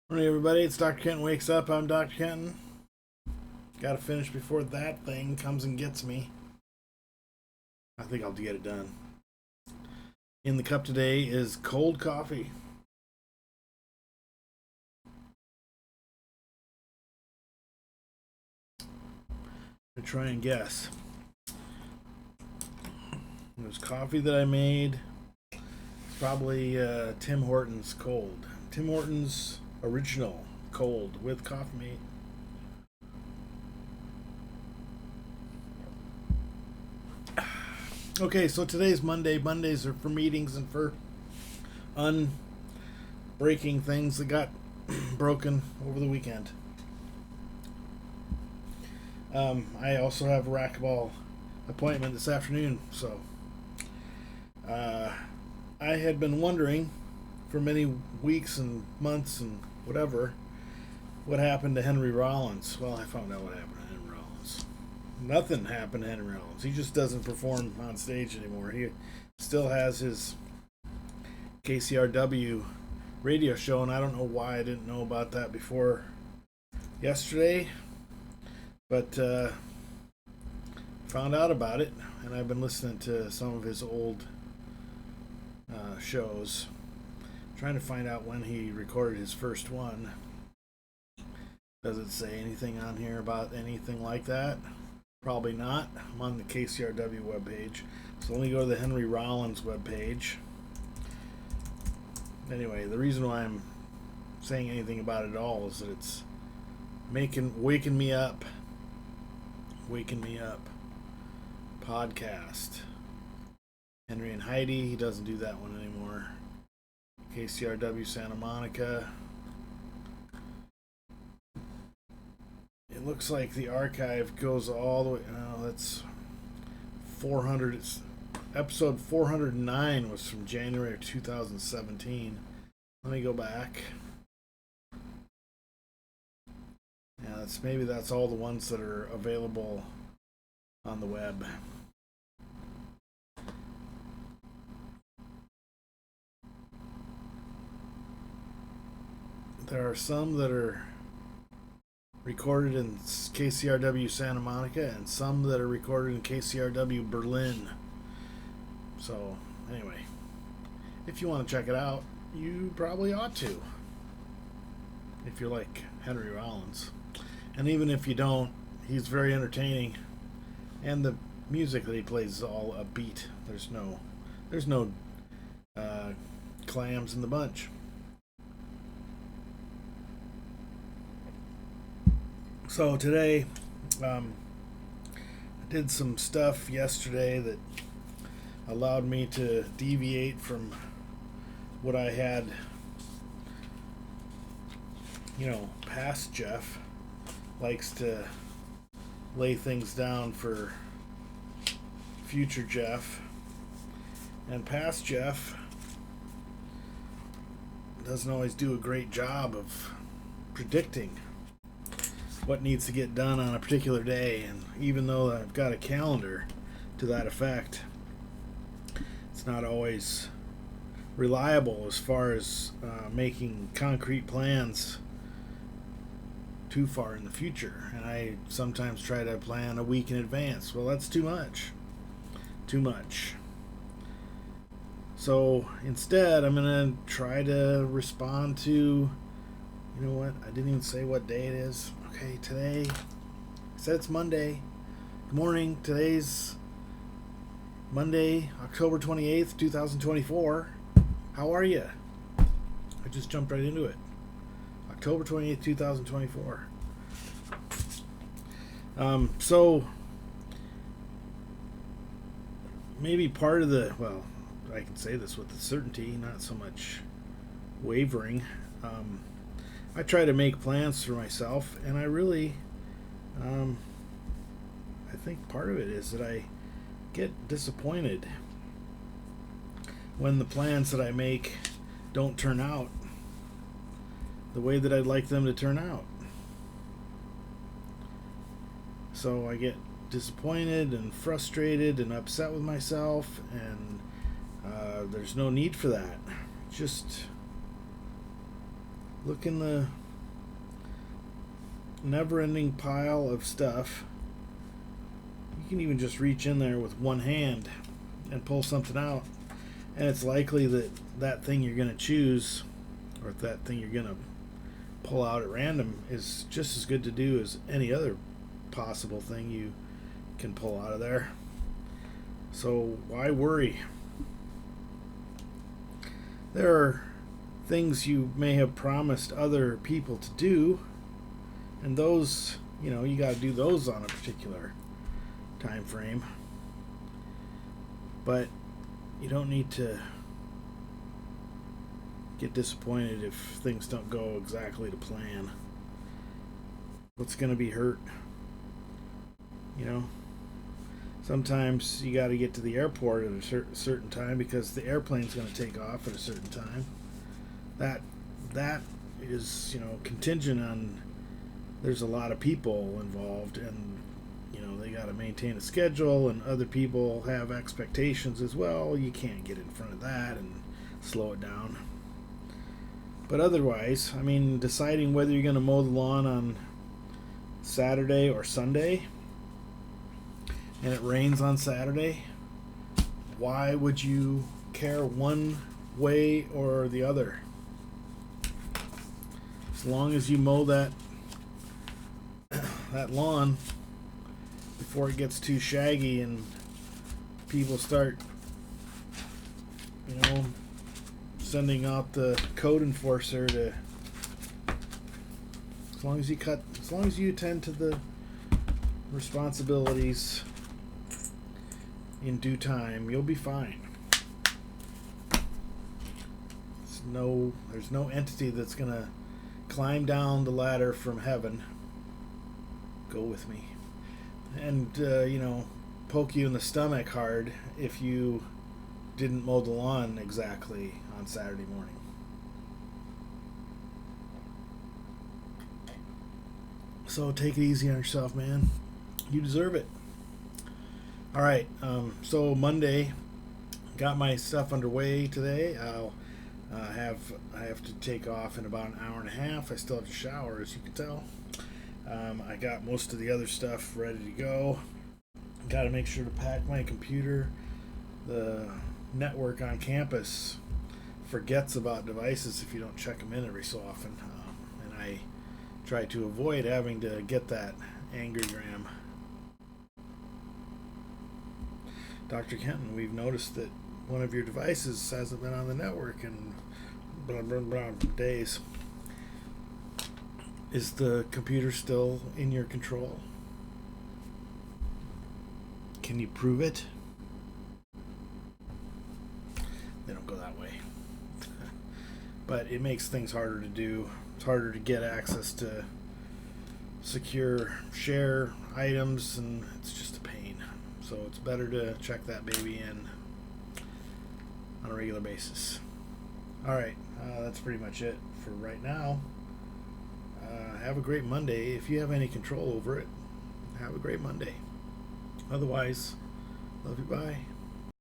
Morning, everybody. It's Dr. Kenton Wakes Up. I'm Dr. Kenton. Got to finish before that thing comes and gets me. I think I'll get it done. In the cup today is cold coffee. I'm going to try and guess. There's coffee that I made. It's probably Tim Hortons cold. Tim Hortons original cold with Coffeemate. Okay, so today's Monday. Mondays are for meetings and for unbreaking things that got broken over the weekend. I also have a racquetball appointment this afternoon, so I had been wondering for many weeks and months and whatever what happened to Henry Rollins. Well, I found out what happened to Henry Rollins. Nothing happened to Henry Rollins. He just doesn't perform on stage anymore. He still has his KCRW radio show, and I don't know why I didn't know about that before yesterday, but found out about it, and I've been listening to some of his old shows, trying to find out when he recorded his first one. Does it say anything on here about anything like that? Probably not. I'm on the KCRW webpage, so let me go to the Henry Rollins webpage. Anyway, the reason why I'm saying anything about it at all is that it's waking me up podcast. Henry and Heidi, he doesn't do that one anymore. KCRW Santa Monica. It looks like the archive goes all the way. Oh, that's 400. It's episode 409 was from January of 2017. Let me go back. Yeah, that's all the ones that are available on the web. There are some that are recorded in KCRW Santa Monica and some that are recorded in KCRW Berlin. So, anyway, if you want to check it out, you probably ought to. If you're like Henry Rollins. And even if you don't, he's very entertaining. And the music that he plays is all upbeat. There's no clams in the bunch. So today, I did some stuff yesterday that allowed me to deviate from what I had, past Jeff likes to lay things down for future Jeff, and past Jeff doesn't always do a great job of predicting what needs to get done on a particular day. And even though I've got a calendar to that effect, it's not always reliable as far as making concrete plans too far in the future. And I sometimes try to plan a week in advance. Well, that's too much. So instead, I'm going to try to respond to, you know what, I didn't even say what day it is. Okay, today, I said it's Monday. Good morning. Today's Monday, October 28th, 2024. How are you? I just jumped right into it. October 28th, 2024. So, maybe part of I can say this with certainty, not so much wavering. I try to make plans for myself, and I really, I think part of it is that I get disappointed when the plans that I make don't turn out the way that I'd like them to turn out. So I get disappointed and frustrated and upset with myself, and there's no need for that. Just look in the never-ending pile of stuff. You can even just reach in there with one hand and pull something out, and it's likely that that thing you're going to choose, or that thing you're going to pull out at random, is just as good to do as any other possible thing you can pull out of there. So why worry? There are things you may have promised other people to do, and those, you got to do those on a particular time frame. But you don't need to get disappointed if things don't go exactly to plan. What's going to be hurt? Sometimes you got to get to the airport at a certain time because the airplane's going to take off at a certain time. That is, contingent on there's a lot of people involved, and they got to maintain a schedule, and other people have expectations as well. You can't get in front of that and slow it down. But otherwise, deciding whether you're going to mow the lawn on Saturday or Sunday, and it rains on Saturday, why would you care one way or the other? As long as you mow that lawn before it gets too shaggy and people start, sending out the code enforcer to, as long as you attend to the responsibilities in due time, you'll be fine. There's no entity that's gonna climb down the ladder from heaven, go with me, and poke you in the stomach hard if you didn't mow the lawn exactly on Saturday morning. So take it easy on yourself, man. You deserve it. All right. So Monday, got my stuff underway today. I have to take off in about an hour and a half. I still have to shower, as you can tell. I got most of the other stuff ready to go. Got to make sure to pack my computer. The network on campus forgets about devices if you don't check them in every so often, and I try to avoid having to get that angrygram. Dr. Kenton, we've noticed that one of your devices hasn't been on the network in blah blah blah days. Is the computer still in your control? Can you prove it? They don't go that way. But it makes things harder to do. It's harder to get access to secure share items, and it's just a pain. So it's better to check that baby in on a regular basis. Alright, that's pretty much it for right now. Have a great Monday. If you have any control over it, have a great Monday. Otherwise, love you, bye.